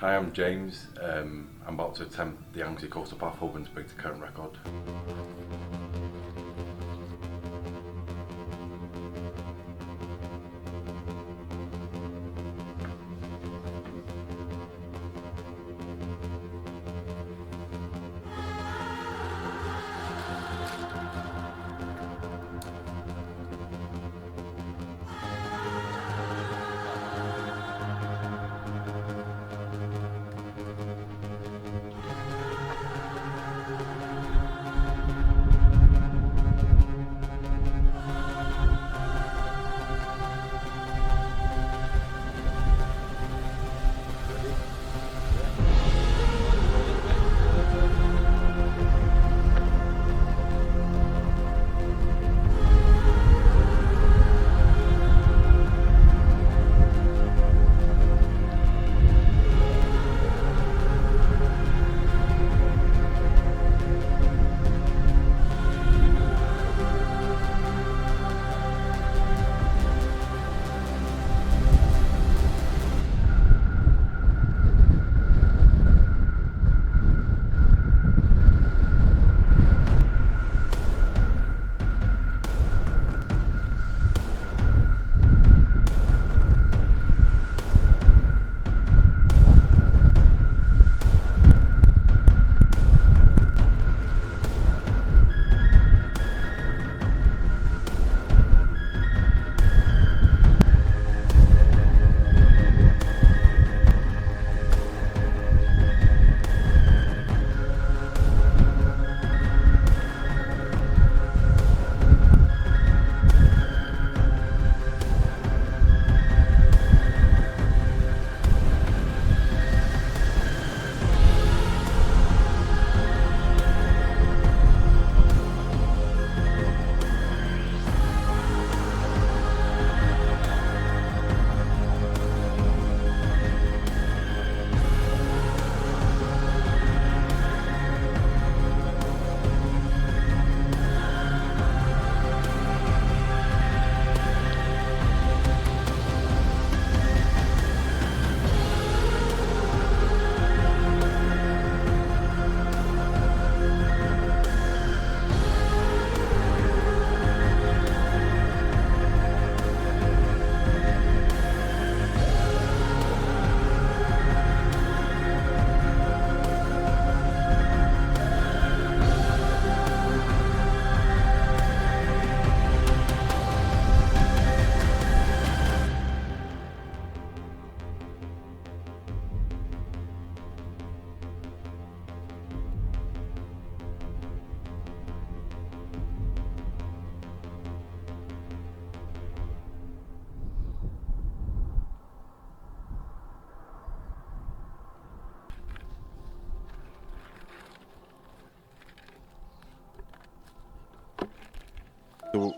Hi, I'm James. I'm about to attempt the Anglesey Coast Path, hoping to break the current record.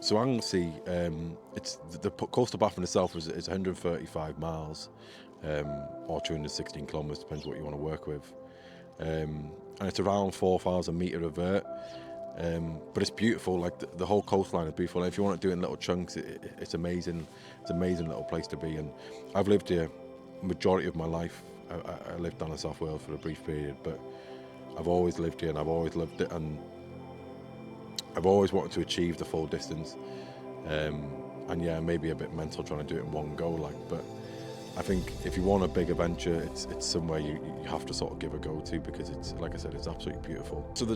So Anglesey, it's the coastal path in itself is 135 miles, or 216 kilometres, depends what you want to work with, and it's around 4,000 metre of vert, but it's beautiful. Like the whole coastline is beautiful. And if you want to do it in little chunks, it's amazing. It's an amazing little place to be. And I've lived here majority of my life. I lived down in South Wales for a brief period, but I've always lived here and I've always loved it. And I've always wanted to achieve the full distance, and yeah, maybe a bit mental trying to do it in one go, but I think if you want a big adventure, it's somewhere you have to sort of give a go to, because it's, like I said, it's absolutely beautiful. So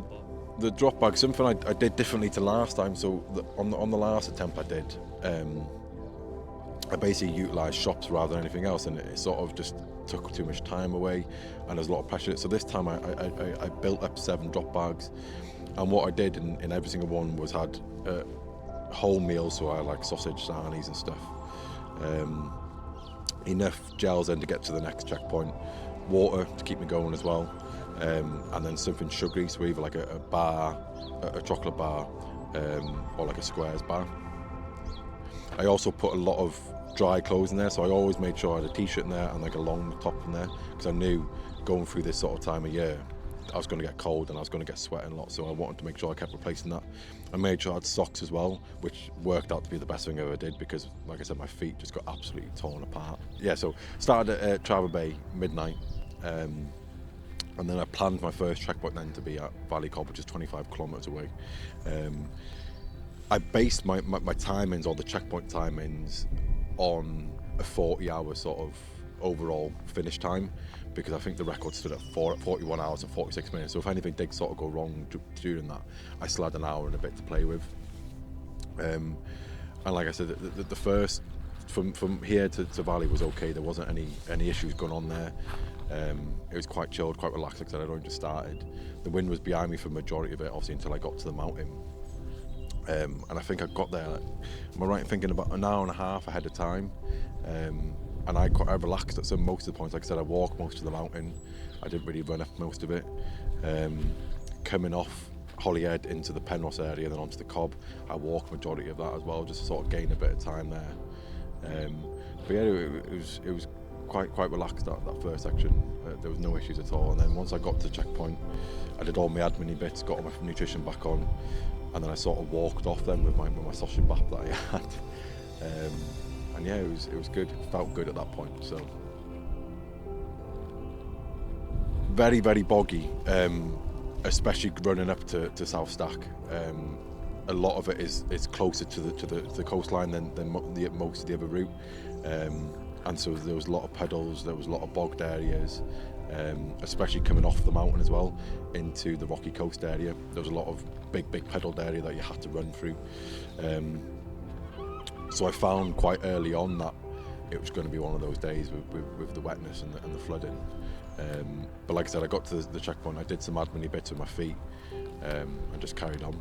the drop bag, something I did differently to last time. So on the last attempt I did, I basically utilised shops rather than anything else, and it sort of just took too much time away, and there's a lot of pressure. So this time I built up 7 drop bags. And what I did in every single one was had whole meals, so I had like sausage, sarnies and stuff. Enough gels then to get to the next checkpoint, water to keep me going as well, and then something sugary, so either like a bar, a chocolate bar, or like a squares bar. I also put a lot of dry clothes in there, so I always made sure I had a t-shirt in there and like a long top in there, because I knew going through this sort of time of year I was going to get cold and I was going to get sweating a lot, so I wanted to make sure I kept replacing that. I made sure I had socks as well, which worked out to be the best thing I ever did, because like I said, my feet just got absolutely torn apart. Yeah, so started at Drier Bay midnight, And then I planned my first checkpoint then to be at Valley Cobb, which is 25 kilometres away. I based my timings, or the checkpoint timings, on a 40-hour sort of overall finish time, because I think the record stood at 41 hours and 46 minutes. So if anything did sort of go wrong during that, I still had an hour and a bit to play with. And like I said, the first from here to Valley was okay. There wasn't any issues going on there. It was quite chilled, quite relaxed. Like I said, I'd only just started. The wind was behind me for the majority of it, obviously, until I got to the mountain. And I think I got there, am I right in thinking, about an hour and a half ahead of time. And I relaxed at most of the points. Like I said, I walked most of the mountain. I didn't really run up most of it. Coming off Holyhead into the Penrose area and then onto the Cobb, I walked majority of that as well, just to sort of gain a bit of time there. But yeah, it was quite relaxed, that first section. There was no issues at all. And then once I got to the checkpoint, I did all my admin bits, got all my nutrition back on, and then I sort of walked off then with my sausage bath that I had. And yeah, it was good. It felt good at that point. So very, very boggy, especially running up to South Stack. A lot of it is closer to the coastline than most of the other route, and so there was a lot of puddles, there was a lot of bogged areas, especially coming off the mountain as well into the rocky coast area. There was a lot of big puddled area that you had to run through. So I found quite early on that it was going to be one of those days with the wetness and the flooding. But like I said, I got to the checkpoint, I did some admin bits with my feet, and just carried on.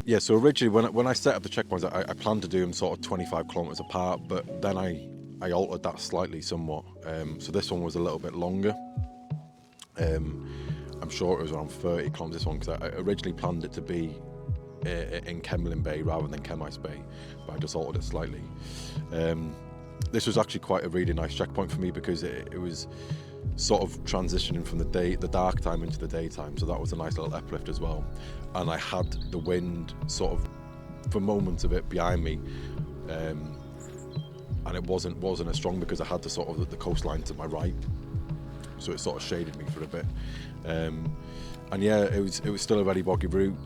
Yeah, so originally when I set up the checkpoints, I planned to do them sort of 25 kilometres apart, but then I altered that slightly somewhat. So this one was a little bit longer. I'm sure it was around 30 kilometres this one, because I originally planned it to be in Kemlyn Bay rather than Chemice Bay, but I just altered it slightly. This was actually quite a really nice checkpoint for me, because it was sort of transitioning from the dark time into the daytime, so that was a nice little uplift as well. And I had the wind sort of for moments of it behind me, and it wasn't as strong because I had the coastline to my right, so it sort of shaded me for a bit. And yeah, it was still a very boggy route,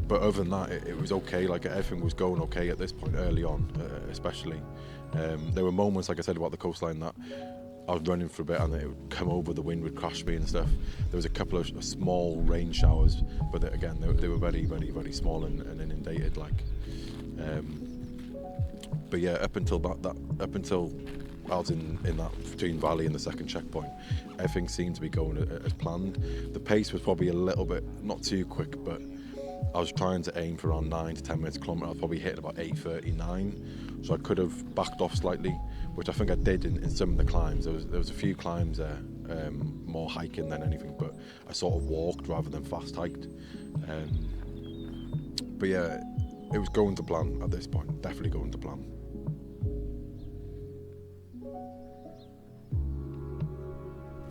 but other than that, it was okay. Like, everything was going okay at this point early on, especially. There were moments, like I said about the coastline, that I was running for a bit and it would come over, the wind would crash me and stuff. There was a couple of small rain showers, but again, they were very, very, very small and inundated. But yeah, up until I was in that between valley and the second checkpoint, everything seemed to be going as planned. The pace was probably a little bit not too quick, but I was trying to aim for around 9 to 10 minutes a kilometre. I was probably hitting about 8:39, so I could have backed off slightly, which I think I did in some of the climbs. There was a few climbs there, more hiking than anything, but I sort of walked rather than fast hiked. But yeah, it was going to plan at this point, definitely going to plan.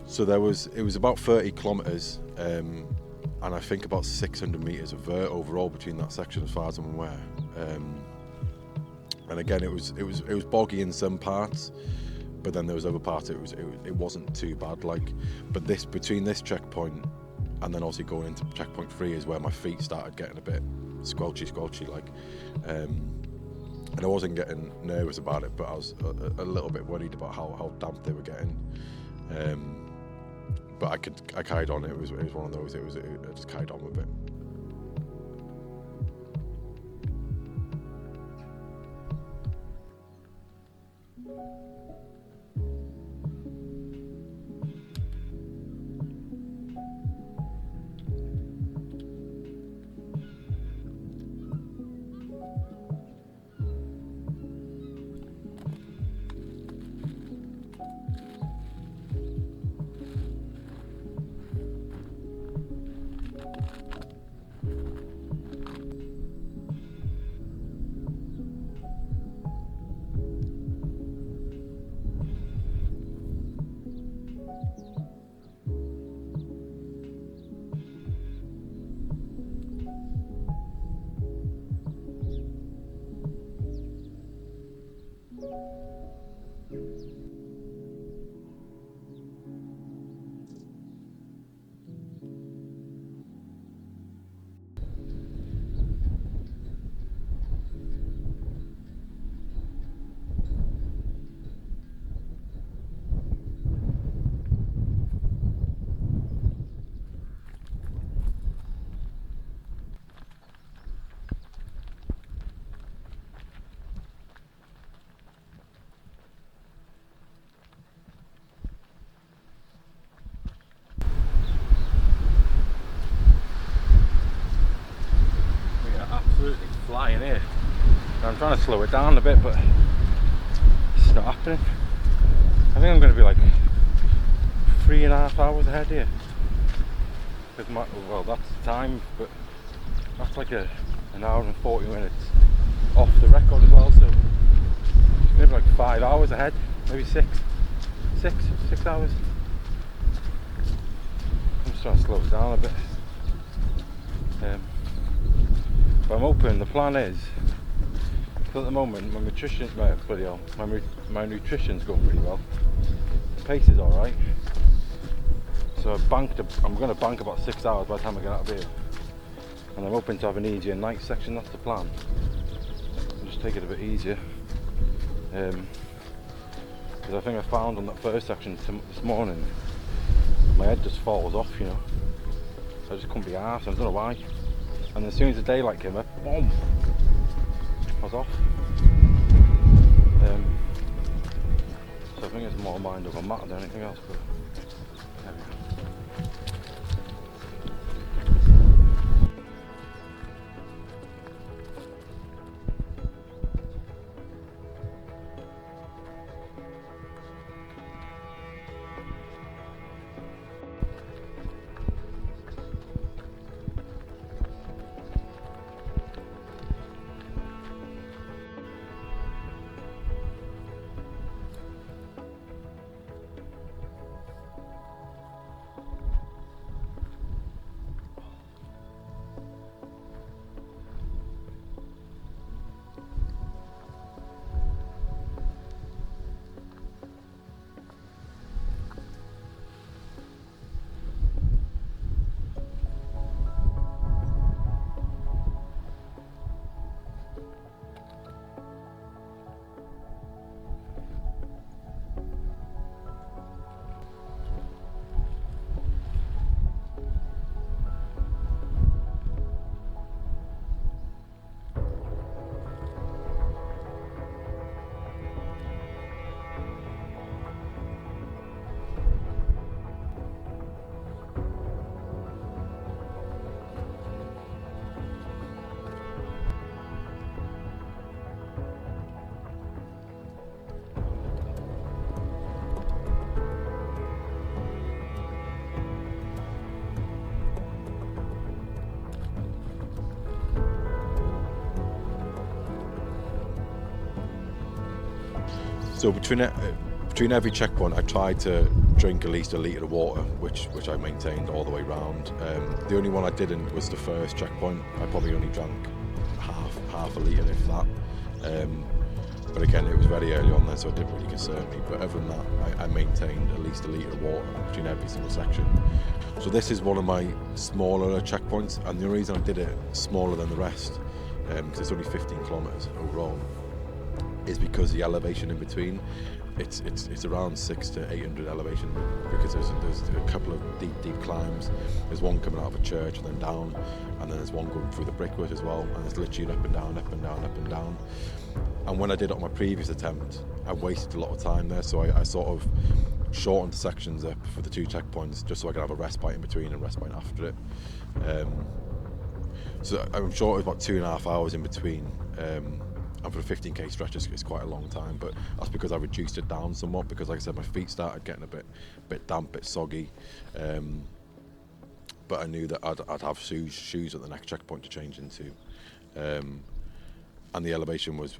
So it was about 30 kilometres, and I think about 600 metres of vert overall between that section, as far as I'm aware. And again, it was boggy in some parts, but then there was other parts it wasn't too bad. But between this checkpoint and then obviously going into checkpoint 3 is where my feet started getting a bit squelchy, and I wasn't getting nervous about it, but I was a little bit worried about how damp they were getting. But I carried on. It was one of those. I just carried on with it. Flying here. I'm trying to slow it down a bit, but it's not happening. I think I'm going to be like 3.5 hours ahead here. Well, that's time, but that's like an hour and 40 minutes off the record as well. So maybe like 5 hours ahead, maybe 6 hours. I'm just trying to slow it down a bit. But I'm hoping, the plan is, because at the moment my nutrition's going really well. The pace is alright. So I'm going to bank about 6 hours by the time I get out of here. And I'm hoping to have an easier night section, that's the plan. And just take it a bit easier. Because I think I found on that first section this morning, my head just falls off, you know. I just couldn't be arsed, I don't know why. And as soon as the daylight came up, boom, I was off. So I think it's more mind over matter than anything else. But there we go. So between every checkpoint, I tried to drink at least a litre of water, which I maintained all the way round. The only one I didn't was the first checkpoint. I probably only drank half a litre, if that. But again, it was very early on there, so it didn't really concern me. But other than that, I maintained at least a litre of water between every single section. So this is one of my smaller checkpoints, and the reason I did it smaller than the rest, because it's only 15 kilometres overall, is because the elevation in between, it's around 600 to 800 elevation, because there's a couple of deep climbs. There's one coming out of a church and then down, and then there's one going through the brickwork as well, and it's literally up and down, up and down, up and down. And when I did it on my previous attempt, I wasted a lot of time there, so I sort of shortened the sections up for the 2 checkpoints just so I could have a respite in between and respite after it. So I'm sure it was about 2.5 hours in between. And for a 15k stretch, it's quite a long time, but that's because I reduced it down somewhat, because like I said, my feet started getting a bit damp, a bit soggy. But I knew that I'd have shoes at the next checkpoint to change into. And the elevation was,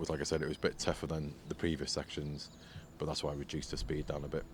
like I said, it was a bit tougher than the previous sections, but that's why I reduced the speed down a bit.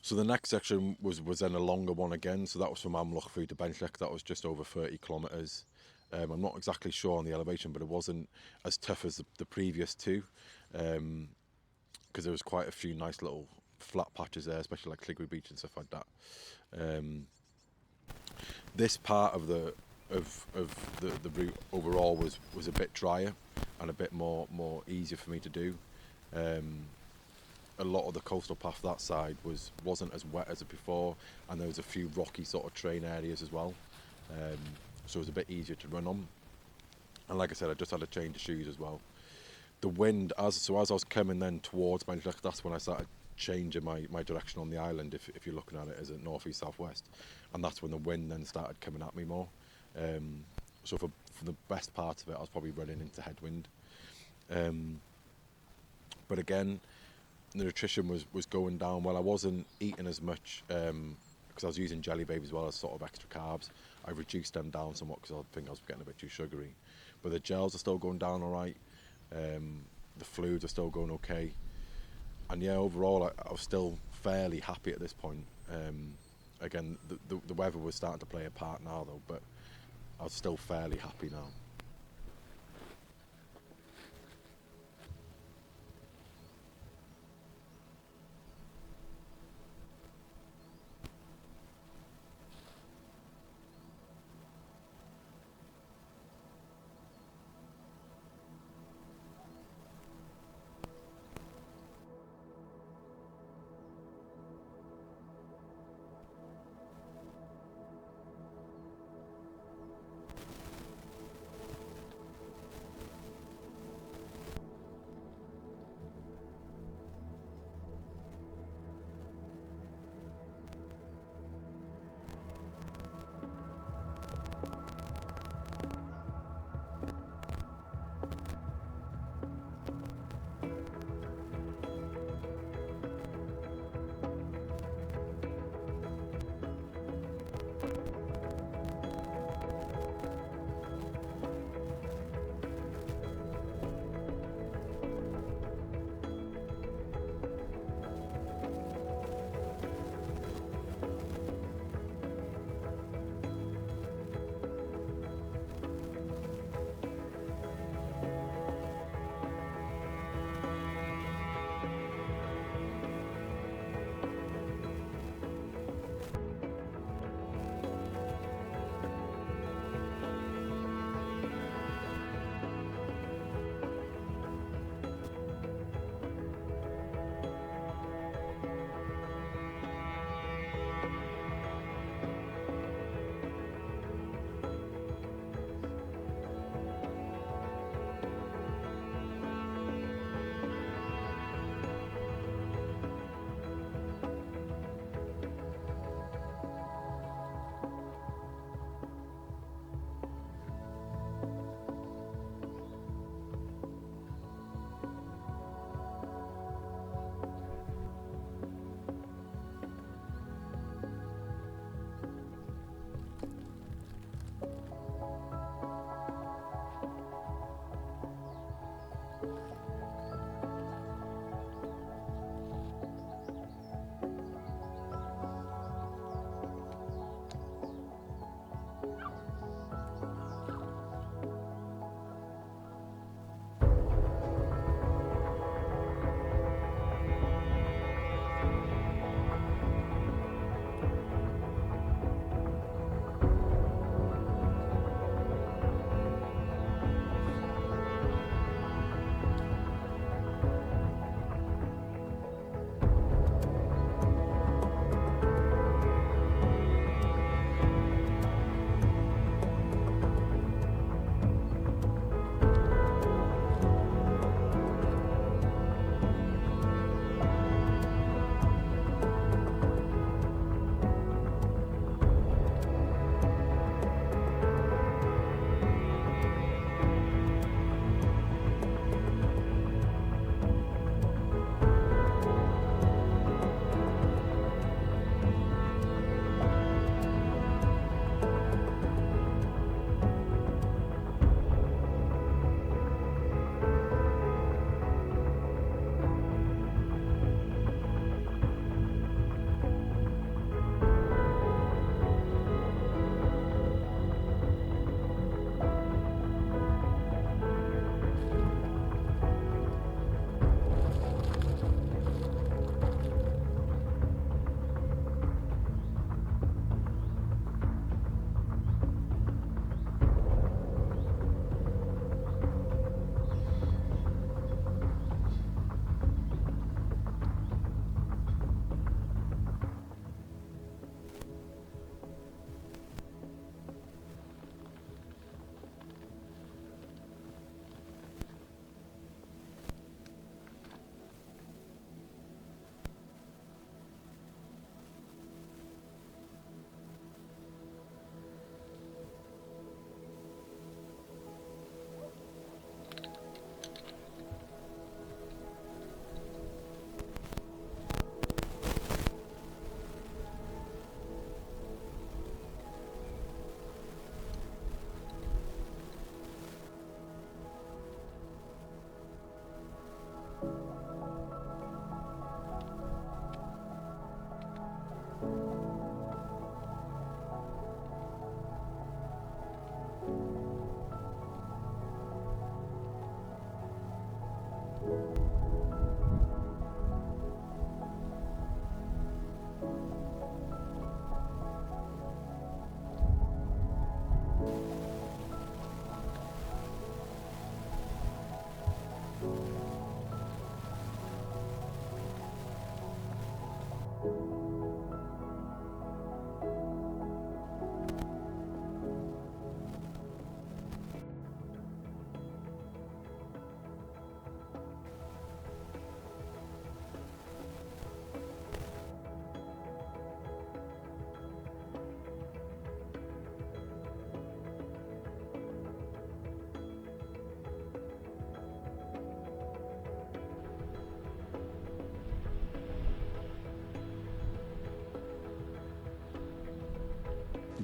So the next section was then a longer one again. So that was from Amloch through to Benchleck. That was just over 30 kilometres. I'm not exactly sure on the elevation, but it wasn't as tough as the previous two, because there was quite a few nice little flat patches there, especially like Cliggery Beach and stuff like that. This part of the route overall was a bit drier and a bit more easier for me to do. A lot of the coastal path that side wasn't as wet as it before, and there was a few rocky sort of terrain areas as well, so it was a bit easier to run on. And like I said, I just had to change the shoes as well. The wind, as I was coming then towards Benchleck, that's when I started changing my direction on the island, if you're looking at it as a north east south west, and that's when the wind then started coming at me more. So for the best part of it, I was probably running into headwind. But again, the nutrition was going down well. I wasn't eating as much, because I was using jelly baby as well as sort of extra carbs. I reduced them down somewhat because I think I was getting a bit too sugary. But the gels are still going down all right. The fluids are still going okay. And yeah, overall, I was still fairly happy at this point. Again, the weather was starting to play a part now though, but I was still fairly happy now.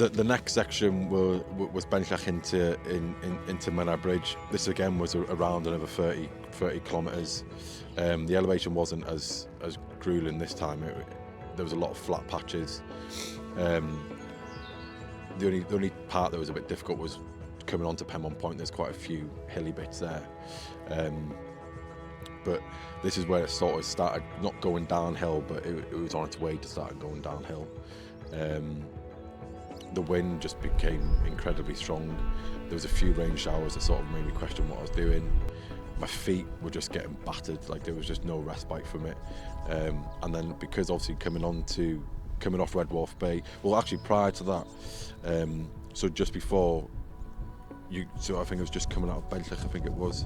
The next section was Benllech into Menai Bridge. This again was around another 30 kilometres. The elevation wasn't as grueling this time. There was a lot of flat patches. The only part that was a bit difficult was coming onto Penmon Point. There's quite a few hilly bits there. But this is where it sort of started not going downhill, but it was on its way to start going downhill. The wind just became incredibly strong. There was a few rain showers that sort of made me question what I was doing. My feet were just getting battered, like there was just no respite from it. And then because obviously coming off Red Wharf Bay, well actually prior to that, so just before so I think it was just coming out of Benllech, I think it was,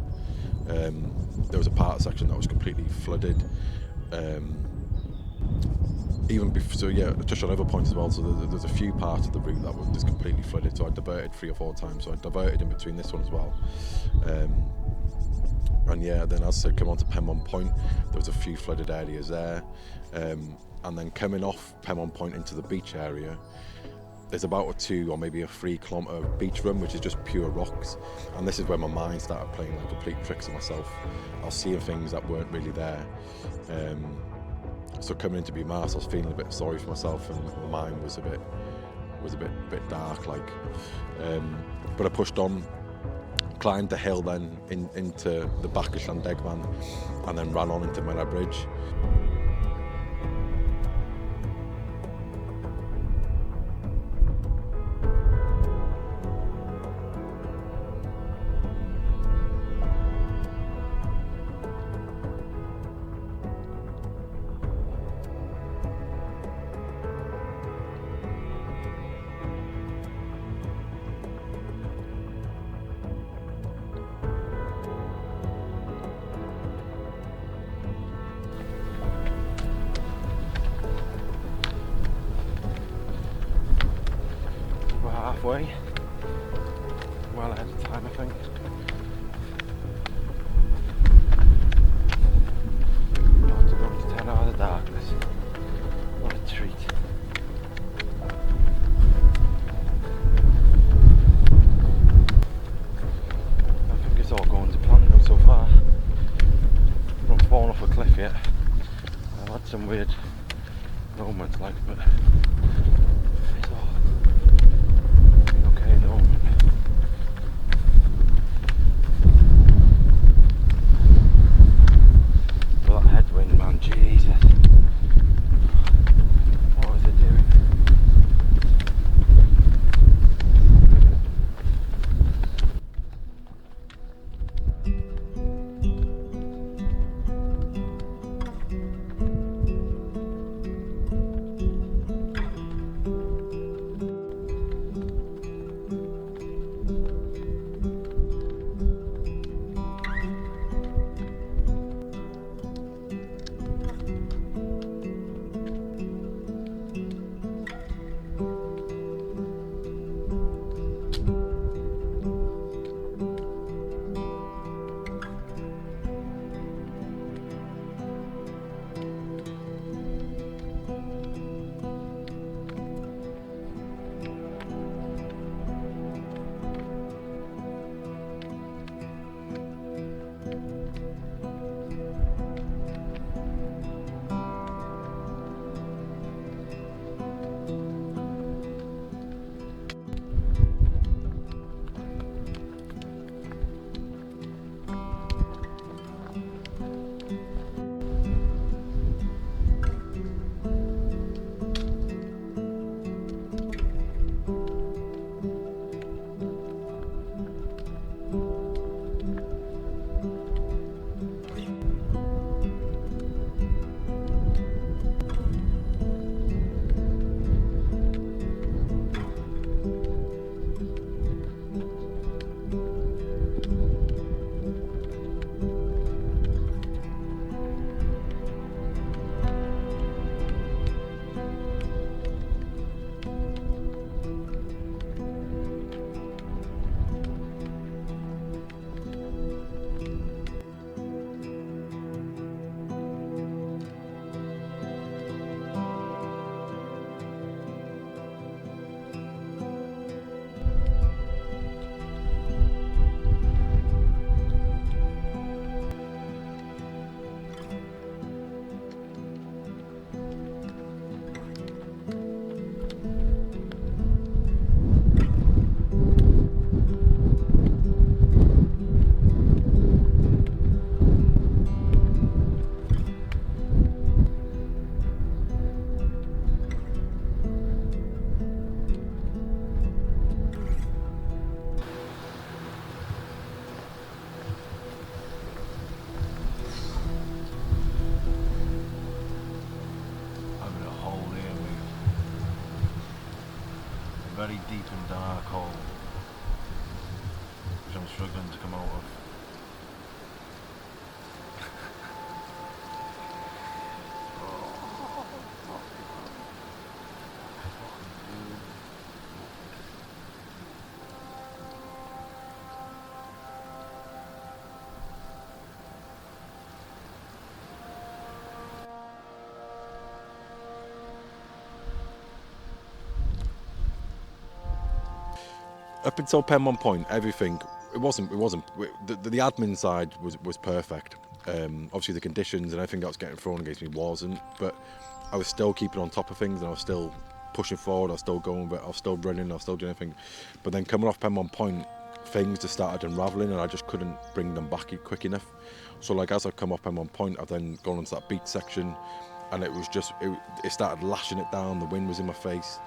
there was a part of the section that was completely flooded. Even before, so yeah, just on other points as well, so there's a few parts of the route that was just completely flooded, so I diverted 3 or 4 times, so I diverted in between this one as well. And yeah, then as I said, come on to Penmon Point, there was a few flooded areas there, and then coming off Penmon Point into the beach area, there's about a 2 or maybe a 3 kilometre beach run which is just pure rocks, and this is where my mind started playing like complete tricks on myself. I was seeing things that weren't really there. So coming into Beaumaris, I was feeling a bit sorry for myself, and my mind was a bit dark, like. But I pushed on, climbed the hill then into the back of Llandegman, and then ran on into Menai Bridge. Halfway, well ahead of time, I think. About to go into 10 hours of darkness. What a treat. I think it's all going to plan though so far. I've not fallen off a cliff yet. I've had some weird moments like, but it's all okay at the moment. But that headwind, man, Jesus. What is it doing? very deep and dark hole, which I'm struggling to come out of. Up until Penmon Point, everything the admin side was perfect. Obviously the conditions and everything that was getting thrown against me wasn't, but I was still keeping on top of things, and I was still pushing forward. I was still going, but I was still running. I was still doing everything. But then coming off Penmon Point, things just started unraveling, and I just couldn't bring them back quick enough. So like as I've come off Penmon Point, I've then gone into that beach section, and it was just it started lashing it down. The wind was in my face.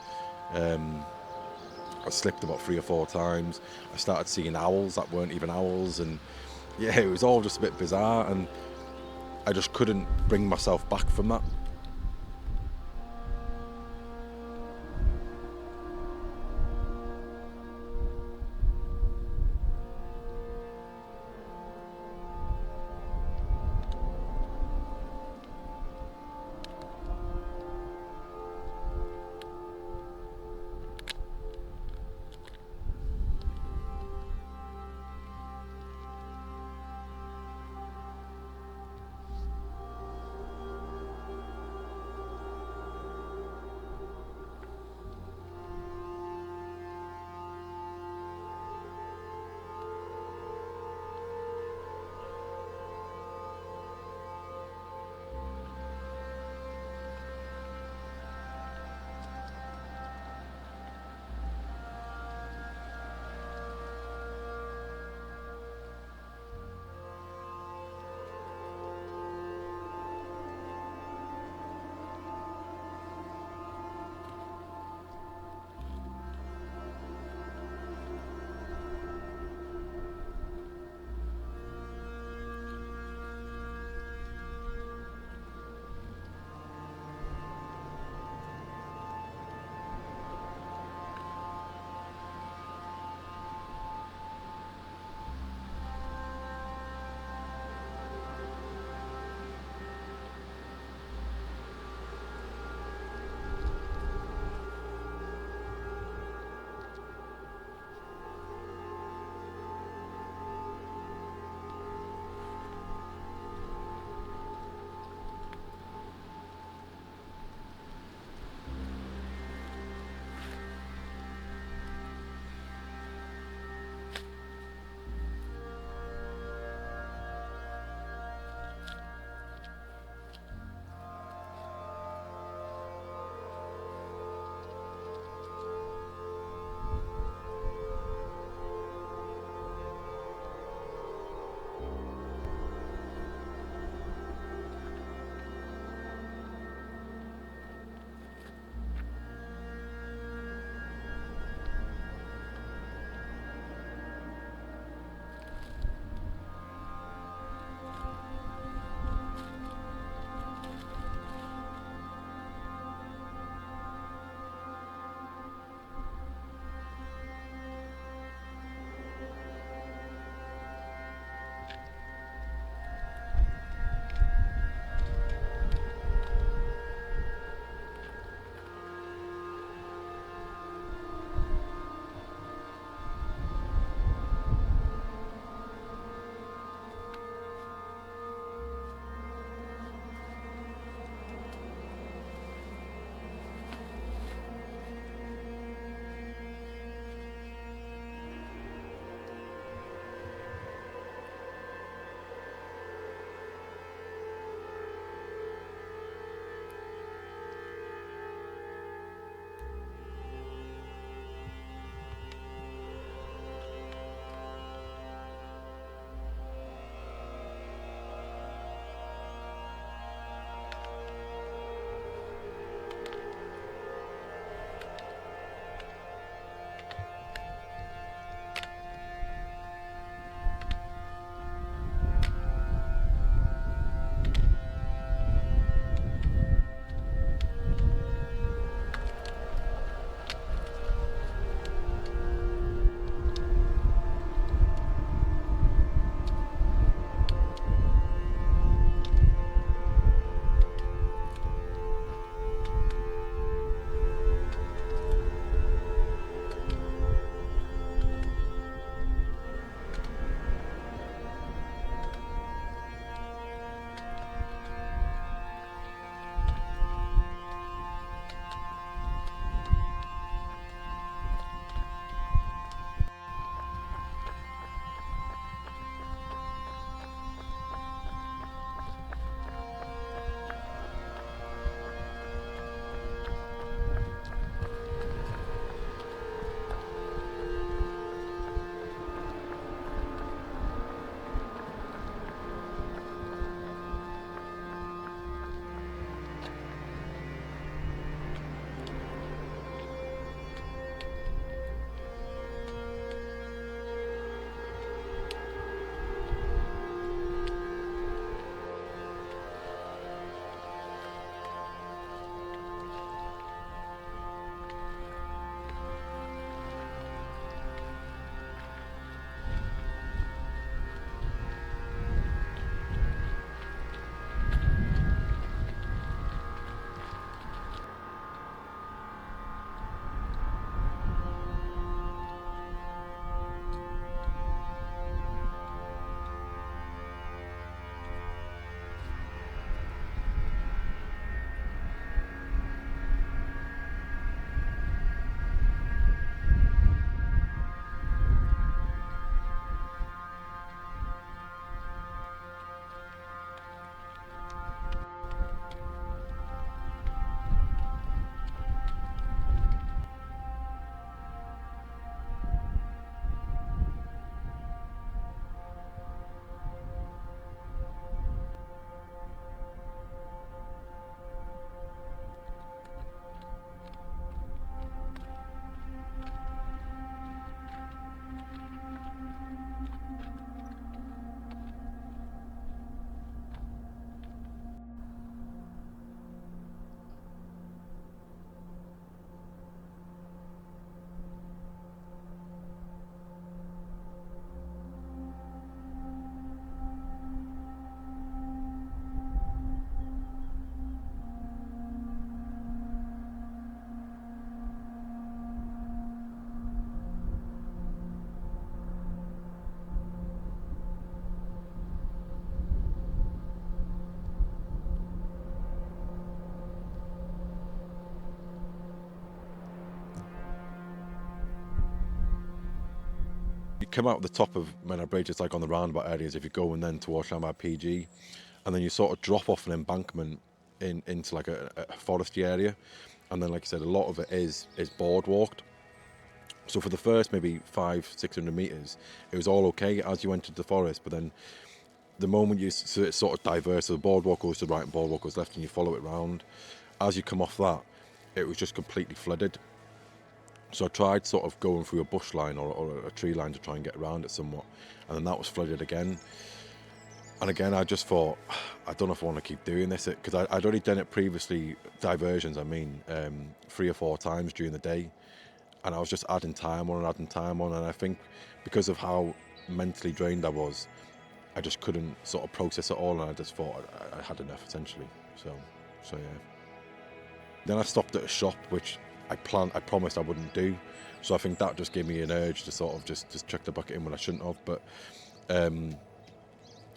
I slipped about 3 or 4 times. I started seeing owls that weren't even owls, and yeah, it was all just a bit bizarre, and I just couldn't bring myself back from that. You come out the top of Menai Bridge, it's like on the roundabout areas if you're going then towards Llanfair PG, and then you sort of drop off an embankment into like a foresty area, and then like I said, a lot of it is boardwalked. So for the first maybe 500-600 meters, it was all okay as you entered the forest, but then the moment you so it's sort of diverse, so the boardwalk goes to the right and boardwalk goes left, and you follow it round. As you come off that, it was just completely flooded. So I tried sort of going through a bush line or a tree line to try and get around it somewhat, and then that was flooded again. And again, I just thought, I don't know if I want to keep doing this, because I'd already done it previously, diversions, 3 or 4 times during the day, and I was just adding time on, and I think because of how mentally drained I was, I just couldn't sort of process it all, and I just thought I had enough, essentially. So yeah. Then I stopped at a shop, which I promised I wouldn't do, so I think that just gave me an urge to sort of just chuck the bucket in when I shouldn't have, but and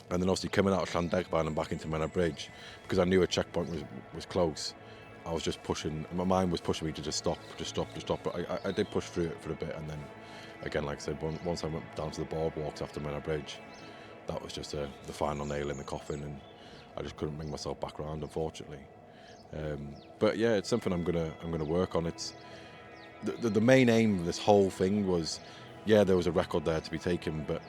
then obviously coming out of Llandegfan and back into Menai Bridge, because I knew a checkpoint was close, I was just pushing, my mind was pushing me to just stop, but I did push through it for a bit, and then again, like I said, once I went down to the boardwalks after Menai Bridge, that was just the final nail in the coffin, and I just couldn't bring myself back around, unfortunately. But yeah, it's something I'm gonna work on. It's the main aim of this whole thing was, yeah, there was a record there to be taken, but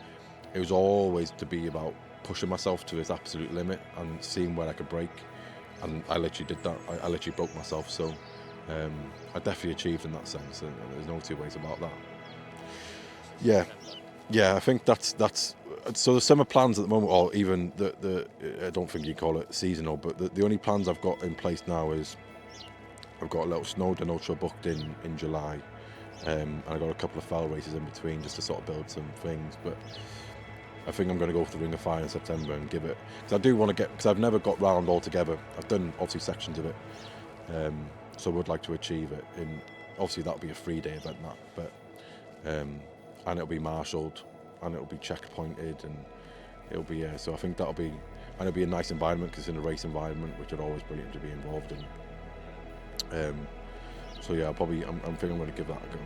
it was always to be about pushing myself to its absolute limit and seeing where I could break, and I literally did that. I literally broke myself, so I definitely achieved in that sense, and there's no two ways about that. Yeah, I think that's so the summer plans at the moment, or even the I don't think you call it seasonal, but the only plans I've got in place now is I've got a little Snowdon Ultra booked in July, and I got a couple of fell races in between just to sort of build some things, but I think I'm going to go for the Ring of Fire in September and give it, because I do want to get, because I've never got round altogether. I've done obviously sections of it, so I would like to achieve it. In obviously that'll be a 3-day event, that, but and it'll be marshalled, and it'll be checkpointed, and it'll be so I think that'll be, and it'll be a nice environment because it's in a race environment, which are always brilliant to be involved in. So yeah, I'm thinking I'm going to give that a go.